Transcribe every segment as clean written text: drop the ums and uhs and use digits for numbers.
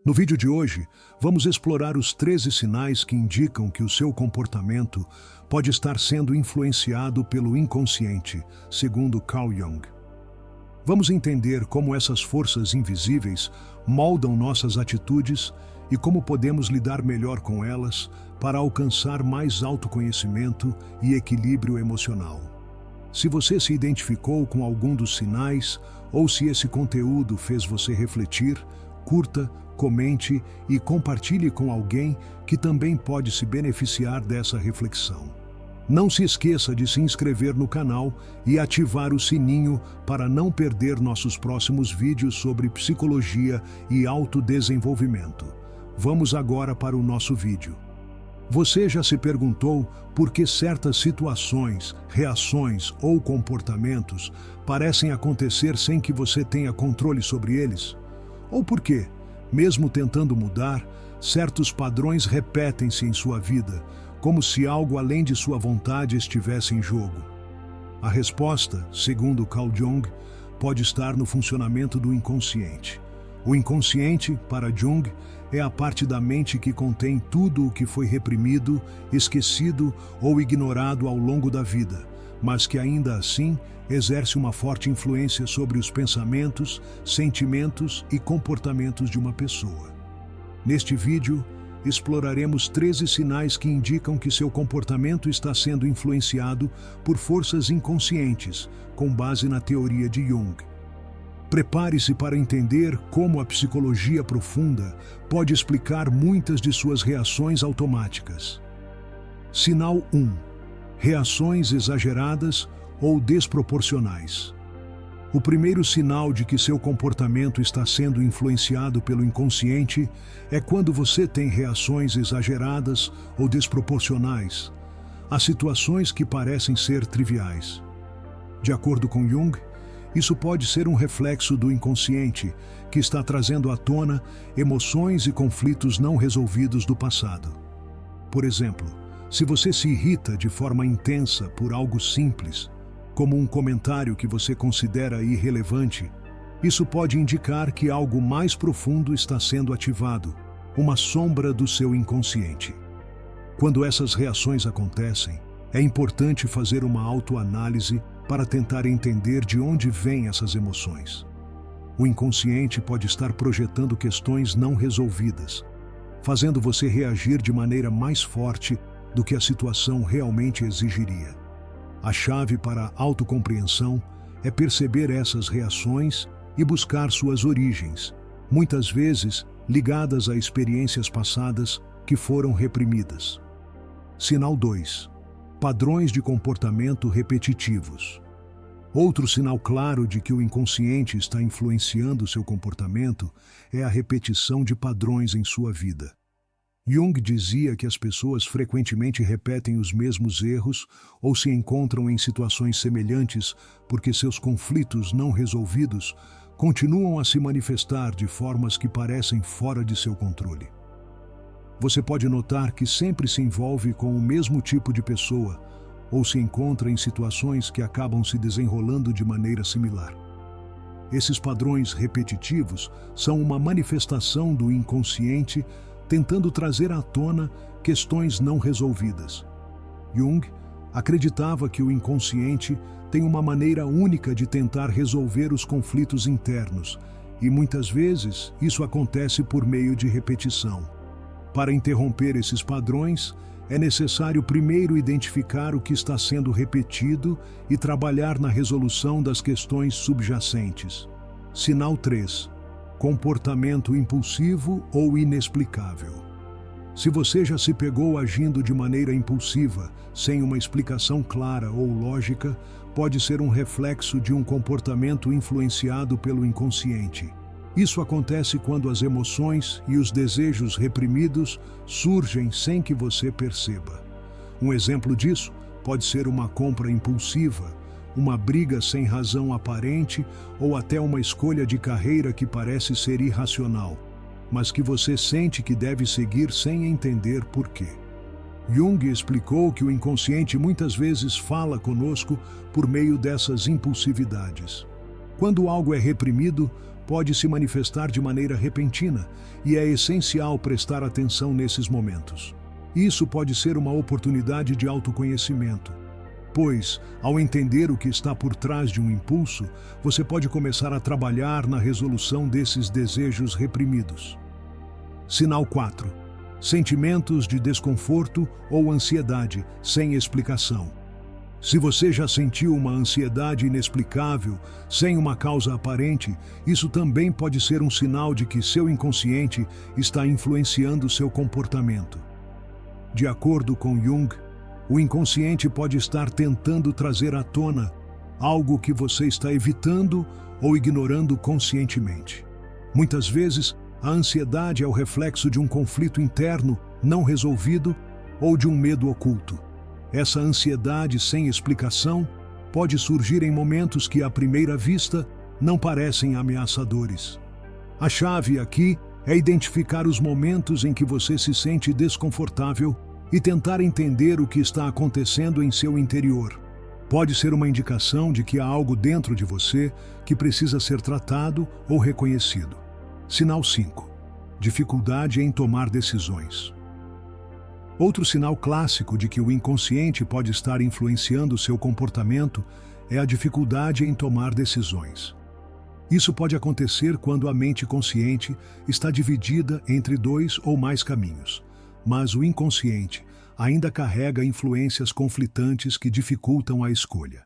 No vídeo de hoje, vamos explorar os 13 sinais que indicam que o seu comportamento pode estar sendo influenciado pelo inconsciente, segundo Carl Jung. Vamos entender como essas forças invisíveis moldam nossas atitudes e como podemos lidar melhor com elas para alcançar mais autoconhecimento e equilíbrio emocional. Se você se identificou com algum dos sinais ou se esse conteúdo fez você refletir, curta, comente e compartilhe com alguém que também pode se beneficiar dessa reflexão. Não se esqueça de se inscrever no canal e ativar o sininho para não perder nossos próximos vídeos sobre psicologia e autodesenvolvimento. Vamos agora para o nosso vídeo. Você já se perguntou por que certas situações, reações ou comportamentos parecem acontecer sem que você tenha controle sobre eles? Ou por que, mesmo tentando mudar, certos padrões repetem-se em sua vida, como se algo além de sua vontade estivesse em jogo? A resposta, segundo Carl Jung, pode estar no funcionamento do inconsciente. O inconsciente, para Jung, é a parte da mente que contém tudo o que foi reprimido, esquecido ou ignorado ao longo da vida, mas que ainda assim exerce uma forte influência sobre os pensamentos, sentimentos e comportamentos de uma pessoa. Neste vídeo, exploraremos 13 sinais que indicam que seu comportamento está sendo influenciado por forças inconscientes, com base na teoria de Jung. Prepare-se para entender como a psicologia profunda pode explicar muitas de suas reações automáticas. Sinal 1. Reações exageradas ou desproporcionais. O primeiro sinal de que seu comportamento está sendo influenciado pelo inconsciente é quando você tem reações exageradas ou desproporcionais a situações que parecem ser triviais. De acordo com Jung, isso pode ser um reflexo do inconsciente, que está trazendo à tona emoções e conflitos não resolvidos do passado. Por exemplo, se você se irrita de forma intensa por algo simples, como um comentário que você considera irrelevante, isso pode indicar que algo mais profundo está sendo ativado, uma sombra do seu inconsciente. Quando essas reações acontecem, é importante fazer uma autoanálise para tentar entender de onde vêm essas emoções. O inconsciente pode estar projetando questões não resolvidas, fazendo você reagir de maneira mais forte do que a situação realmente exigiria. A chave para a autocompreensão é perceber essas reações e buscar suas origens, muitas vezes ligadas a experiências passadas que foram reprimidas. Sinal 2. Padrões de comportamento repetitivos. Outro sinal claro de que o inconsciente está influenciando seu comportamento é a repetição de padrões em sua vida. Jung dizia que as pessoas frequentemente repetem os mesmos erros ou se encontram em situações semelhantes porque seus conflitos não resolvidos continuam a se manifestar de formas que parecem fora de seu controle. Você pode notar que sempre se envolve com o mesmo tipo de pessoa ou se encontra em situações que acabam se desenrolando de maneira similar. Esses padrões repetitivos são uma manifestação do inconsciente tentando trazer à tona questões não resolvidas. Jung acreditava que o inconsciente tem uma maneira única de tentar resolver os conflitos internos, e muitas vezes isso acontece por meio de repetição. Para interromper esses padrões, é necessário primeiro identificar o que está sendo repetido e trabalhar na resolução das questões subjacentes. Sinal 3. Comportamento impulsivo ou inexplicável. Se você já se pegou agindo de maneira impulsiva, sem uma explicação clara ou lógica, pode ser um reflexo de um comportamento influenciado pelo inconsciente. Isso acontece quando as emoções e os desejos reprimidos surgem sem que você perceba. Um exemplo disso pode ser uma compra impulsiva, uma briga sem razão aparente ou até uma escolha de carreira que parece ser irracional, mas que você sente que deve seguir sem entender por quê. Jung explicou que o inconsciente muitas vezes fala conosco por meio dessas impulsividades. Quando algo é reprimido, pode se manifestar de maneira repentina e é essencial prestar atenção nesses momentos. Isso pode ser uma oportunidade de autoconhecimento, pois, ao entender o que está por trás de um impulso, você pode começar a trabalhar na resolução desses desejos reprimidos. Sinal 4. Sentimentos de desconforto ou ansiedade sem explicação. Se você já sentiu uma ansiedade inexplicável, sem uma causa aparente, isso também pode ser um sinal de que seu inconsciente está influenciando seu comportamento. De acordo com Jung, o inconsciente pode estar tentando trazer à tona algo que você está evitando ou ignorando conscientemente. Muitas vezes, a ansiedade é o reflexo de um conflito interno não resolvido ou de um medo oculto. Essa ansiedade sem explicação pode surgir em momentos que, à primeira vista, não parecem ameaçadores. A chave aqui é identificar os momentos em que você se sente desconfortável e tentar entender o que está acontecendo em seu interior. Pode ser uma indicação de que há algo dentro de você que precisa ser tratado ou reconhecido. Sinal 5. Dificuldade em tomar decisões. Outro sinal clássico de que o inconsciente pode estar influenciando seu comportamento é a dificuldade em tomar decisões. Isso pode acontecer quando a mente consciente está dividida entre dois ou mais caminhos, mas o inconsciente ainda carrega influências conflitantes que dificultam a escolha.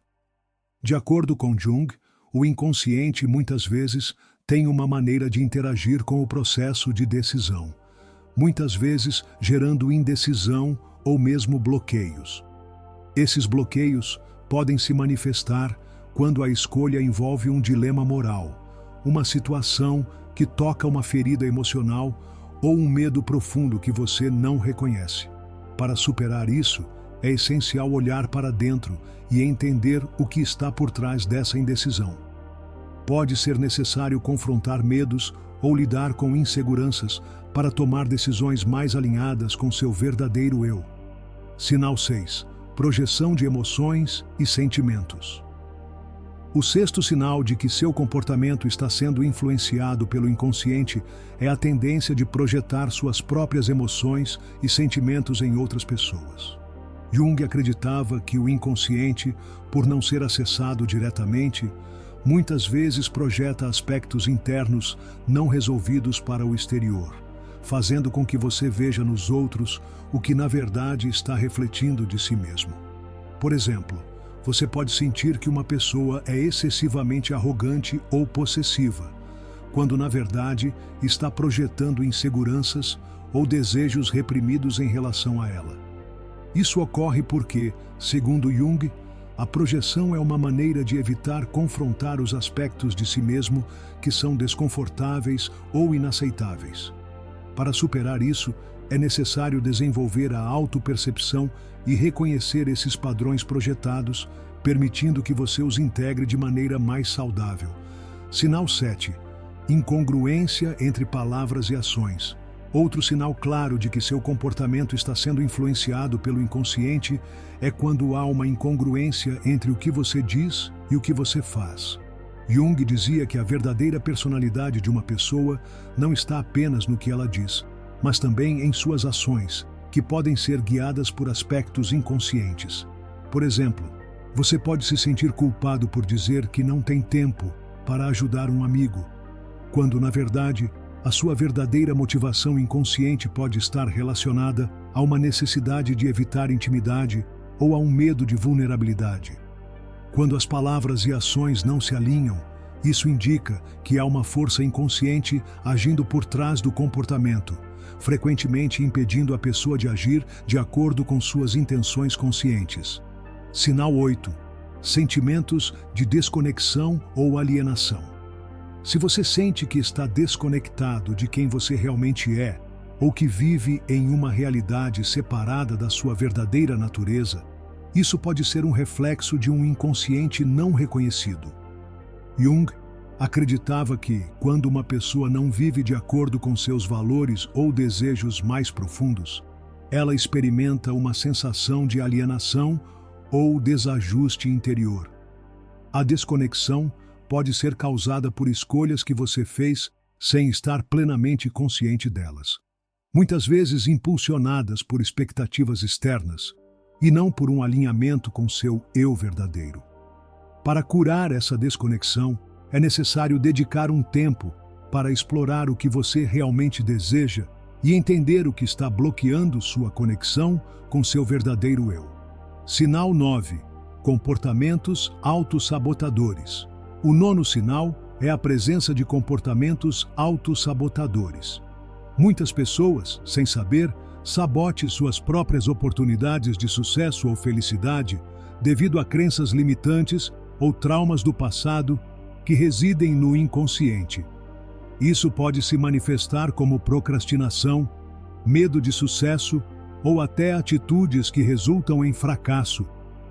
De acordo com Jung, o inconsciente muitas vezes tem uma maneira de interagir com o processo de decisão, muitas vezes gerando indecisão ou mesmo bloqueios. Esses bloqueios podem se manifestar quando a escolha envolve um dilema moral, uma situação que toca uma ferida emocional ou um medo profundo que você não reconhece. Para superar isso, é essencial olhar para dentro e entender o que está por trás dessa indecisão. Pode ser necessário confrontar medos ou lidar com inseguranças para tomar decisões mais alinhadas com seu verdadeiro eu. Sinal 6. Projeção de emoções e sentimentos. O sexto sinal de que seu comportamento está sendo influenciado pelo inconsciente é a tendência de projetar suas próprias emoções e sentimentos em outras pessoas. Jung acreditava que o inconsciente, por não ser acessado diretamente, muitas vezes projeta aspectos internos não resolvidos para o exterior, fazendo com que você veja nos outros o que na verdade está refletindo de si mesmo. Por exemplo, você pode sentir que uma pessoa é excessivamente arrogante ou possessiva, quando na verdade está projetando inseguranças ou desejos reprimidos em relação a ela. Isso ocorre porque, segundo Jung, a projeção é uma maneira de evitar confrontar os aspectos de si mesmo que são desconfortáveis ou inaceitáveis. Para superar isso, é necessário desenvolver a autopercepção e reconhecer esses padrões projetados, permitindo que você os integre de maneira mais saudável. Sinal 7. Incongruência entre palavras e ações. Outro sinal claro de que seu comportamento está sendo influenciado pelo inconsciente é quando há uma incongruência entre o que você diz e o que você faz. Jung dizia que a verdadeira personalidade de uma pessoa não está apenas no que ela diz, mas também em suas ações, que podem ser guiadas por aspectos inconscientes. Por exemplo, você pode se sentir culpado por dizer que não tem tempo para ajudar um amigo, quando, na verdade, a sua verdadeira motivação inconsciente pode estar relacionada a uma necessidade de evitar intimidade ou a um medo de vulnerabilidade. Quando as palavras e ações não se alinham, isso indica que há uma força inconsciente agindo por trás do comportamento, frequentemente impedindo a pessoa de agir de acordo com suas intenções conscientes. Sinal 8. Sentimentos de desconexão ou alienação. Se você sente que está desconectado de quem você realmente é, ou que vive em uma realidade separada da sua verdadeira natureza, isso pode ser um reflexo de um inconsciente não reconhecido. Jung acreditava que, quando uma pessoa não vive de acordo com seus valores ou desejos mais profundos, ela experimenta uma sensação de alienação ou desajuste interior. A desconexão pode ser causada por escolhas que você fez sem estar plenamente consciente delas. Muitas vezes impulsionadas por expectativas externas e não por um alinhamento com seu eu verdadeiro. Para curar essa desconexão, é necessário dedicar um tempo para explorar o que você realmente deseja e entender o que está bloqueando sua conexão com seu verdadeiro eu. Sinal 9. Comportamentos autossabotadores. O 9º sinal é a presença de comportamentos autossabotadores. Muitas pessoas, sem saber, sabotam suas próprias oportunidades de sucesso ou felicidade devido a crenças limitantes ou traumas do passado que residem no inconsciente. Isso pode se manifestar como procrastinação, medo de sucesso ou até atitudes que resultam em fracasso,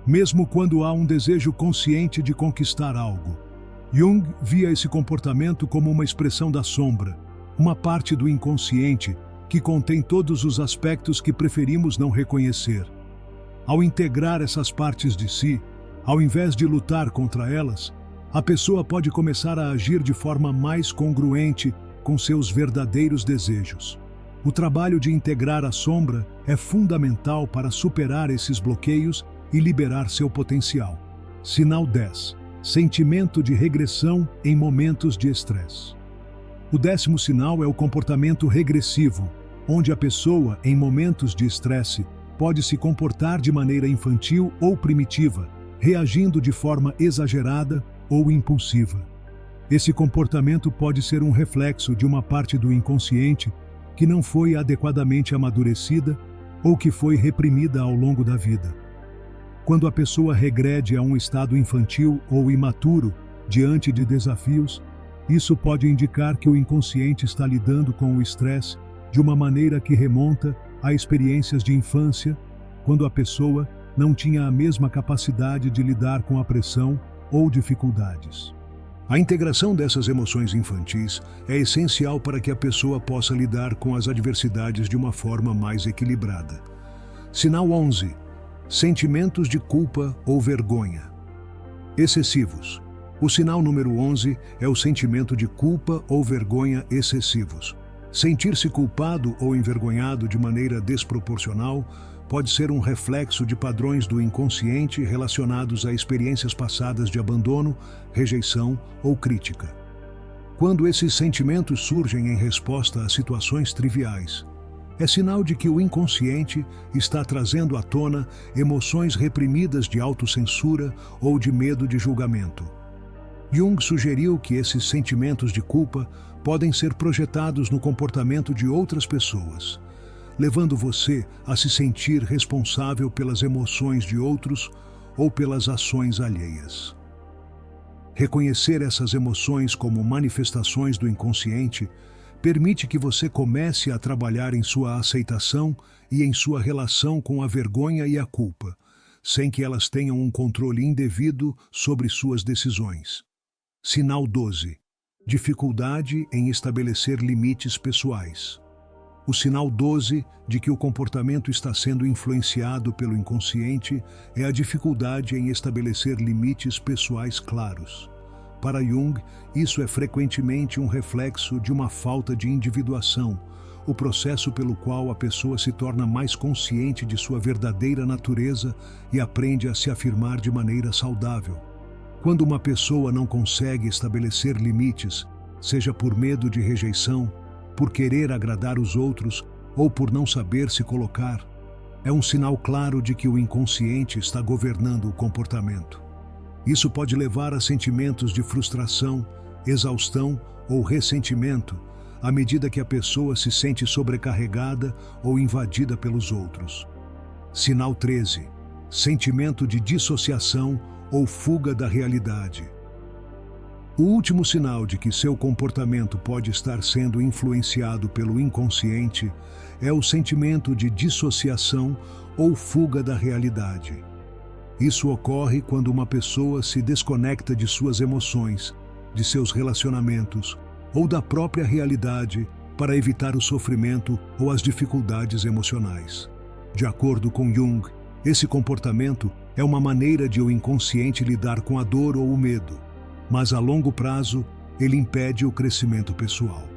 mesmo quando há um desejo consciente de conquistar algo. Jung via esse comportamento como uma expressão da sombra, uma parte do inconsciente que contém todos os aspectos que preferimos não reconhecer. Ao integrar essas partes de si, ao invés de lutar contra elas, a pessoa pode começar a agir de forma mais congruente com seus verdadeiros desejos. O trabalho de integrar a sombra é fundamental para superar esses bloqueios e liberar seu potencial. Sinal 10. Sentimento de regressão em momentos de estresse. O 10º sinal é o comportamento regressivo, onde a pessoa, em momentos de estresse, pode se comportar de maneira infantil ou primitiva, reagindo de forma exagerada ou impulsiva. Esse comportamento pode ser um reflexo de uma parte do inconsciente que não foi adequadamente amadurecida ou que foi reprimida ao longo da vida. Quando a pessoa regrede a um estado infantil ou imaturo diante de desafios, isso pode indicar que o inconsciente está lidando com o estresse de uma maneira que remonta a experiências de infância, quando a pessoa não tinha a mesma capacidade de lidar com a pressão ou dificuldades. A integração dessas emoções infantis é essencial para que a pessoa possa lidar com as adversidades de uma forma mais equilibrada. Sinal 11. Sentimentos de culpa ou vergonha. Excessivos. O sinal número 11 é o sentimento de culpa ou vergonha excessivos. Sentir-se culpado ou envergonhado de maneira desproporcional pode ser um reflexo de padrões do inconsciente relacionados a experiências passadas de abandono, rejeição ou crítica. Quando esses sentimentos surgem em resposta a situações triviais, é sinal de que o inconsciente está trazendo à tona emoções reprimidas de autocensura ou de medo de julgamento. Jung sugeriu que esses sentimentos de culpa podem ser projetados no comportamento de outras pessoas, levando você a se sentir responsável pelas emoções de outros ou pelas ações alheias. Reconhecer essas emoções como manifestações do inconsciente permite que você comece a trabalhar em sua aceitação e em sua relação com a vergonha e a culpa, sem que elas tenham um controle indevido sobre suas decisões. Sinal 12. Dificuldade em estabelecer limites pessoais. O sinal 12 de que o comportamento está sendo influenciado pelo inconsciente é a dificuldade em estabelecer limites pessoais claros. Para Jung, isso é frequentemente um reflexo de uma falta de individuação, o processo pelo qual a pessoa se torna mais consciente de sua verdadeira natureza e aprende a se afirmar de maneira saudável. Quando uma pessoa não consegue estabelecer limites, seja por medo de rejeição, por querer agradar os outros ou por não saber se colocar, é um sinal claro de que o inconsciente está governando o comportamento. Isso pode levar a sentimentos de frustração, exaustão ou ressentimento, à medida que a pessoa se sente sobrecarregada ou invadida pelos outros. Sinal 13. Sentimento de dissociação ou fuga da realidade. O último sinal de que seu comportamento pode estar sendo influenciado pelo inconsciente é o sentimento de dissociação ou fuga da realidade. Isso ocorre quando uma pessoa se desconecta de suas emoções, de seus relacionamentos ou da própria realidade para evitar o sofrimento ou as dificuldades emocionais. De acordo com Jung, esse comportamento é uma maneira de o inconsciente lidar com a dor ou o medo. mas a longo prazo ele impede o crescimento pessoal.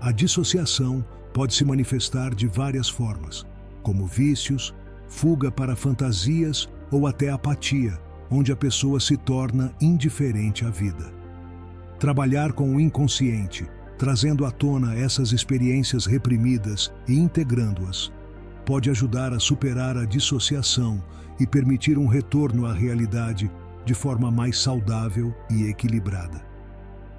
A dissociação pode se manifestar de várias formas, como vícios, fuga para fantasias ou até apatia, onde a pessoa se torna indiferente à vida. Trabalhar com o inconsciente, trazendo à tona essas experiências reprimidas e integrando-as, pode ajudar a superar a dissociação e permitir um retorno à realidade de forma mais saudável e equilibrada.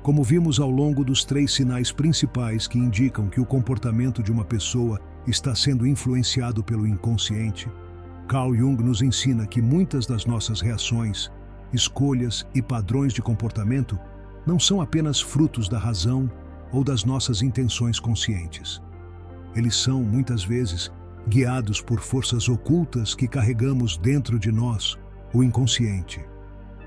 Como vimos ao longo dos 3 sinais principais que indicam que o comportamento de uma pessoa está sendo influenciado pelo inconsciente, Carl Jung nos ensina que muitas das nossas reações, escolhas e padrões de comportamento não são apenas frutos da razão ou das nossas intenções conscientes. Eles são, muitas vezes, guiados por forças ocultas que carregamos dentro de nós, o inconsciente.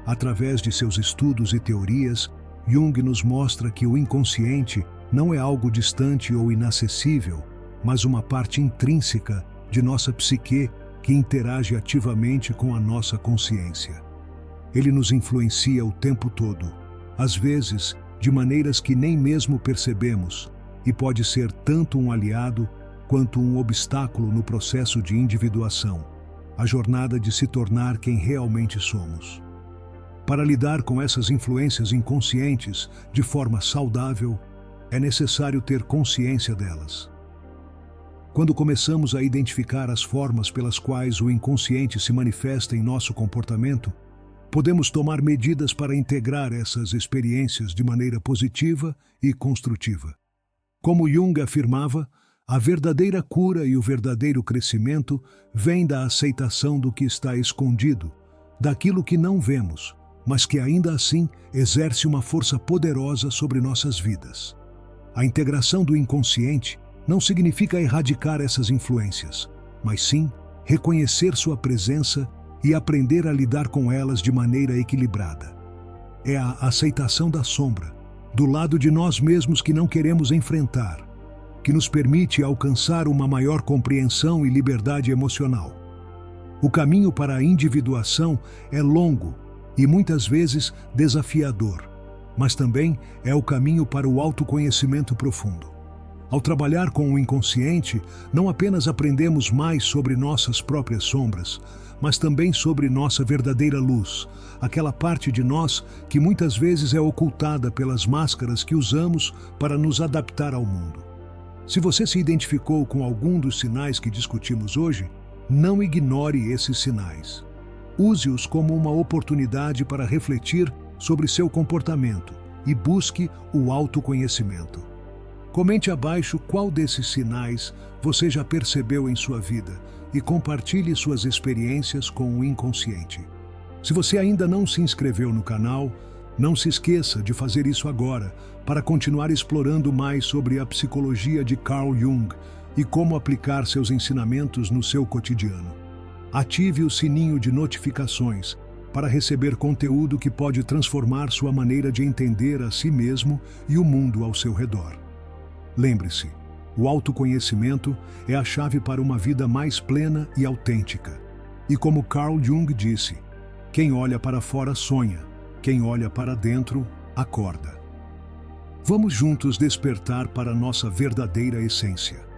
Através de seus estudos e teorias, Jung nos mostra que o inconsciente não é algo distante ou inacessível, mas uma parte intrínseca de nossa psique que interage ativamente com a nossa consciência. Ele nos influencia o tempo todo, às vezes de maneiras que nem mesmo percebemos, e pode ser tanto um aliado quanto um obstáculo no processo de individuação, a jornada de se tornar quem realmente somos. Para lidar com essas influências inconscientes de forma saudável, é necessário ter consciência delas. Quando começamos a identificar as formas pelas quais o inconsciente se manifesta em nosso comportamento, podemos tomar medidas para integrar essas experiências de maneira positiva e construtiva. Como Jung afirmava, a verdadeira cura e o verdadeiro crescimento vêm da aceitação do que está escondido, daquilo que não vemos, mas que ainda assim exerce uma força poderosa sobre nossas vidas. A integração do inconsciente não significa erradicar essas influências, mas sim reconhecer sua presença e aprender a lidar com elas de maneira equilibrada. É a aceitação da sombra, do lado de nós mesmos que não queremos enfrentar, que nos permite alcançar uma maior compreensão e liberdade emocional. O caminho para a individuação é longo e muitas vezes desafiador, mas também é o caminho para o autoconhecimento profundo. Ao trabalhar com o inconsciente, não apenas aprendemos mais sobre nossas próprias sombras, mas também sobre nossa verdadeira luz, aquela parte de nós que muitas vezes é ocultada pelas máscaras que usamos para nos adaptar ao mundo. Se você se identificou com algum dos sinais que discutimos hoje, não ignore esses sinais. Use-os como uma oportunidade para refletir sobre seu comportamento e busque o autoconhecimento. Comente abaixo qual desses sinais você já percebeu em sua vida e compartilhe suas experiências com o inconsciente. Se você ainda não se inscreveu no canal, não se esqueça de fazer isso agora para continuar explorando mais sobre a psicologia de Carl Jung e como aplicar seus ensinamentos no seu cotidiano. Ative o sininho de notificações para receber conteúdo que pode transformar sua maneira de entender a si mesmo e o mundo ao seu redor. Lembre-se, o autoconhecimento é a chave para uma vida mais plena e autêntica. E como Carl Jung disse, quem olha para fora sonha, quem olha para dentro acorda. Vamos juntos despertar para nossa verdadeira essência.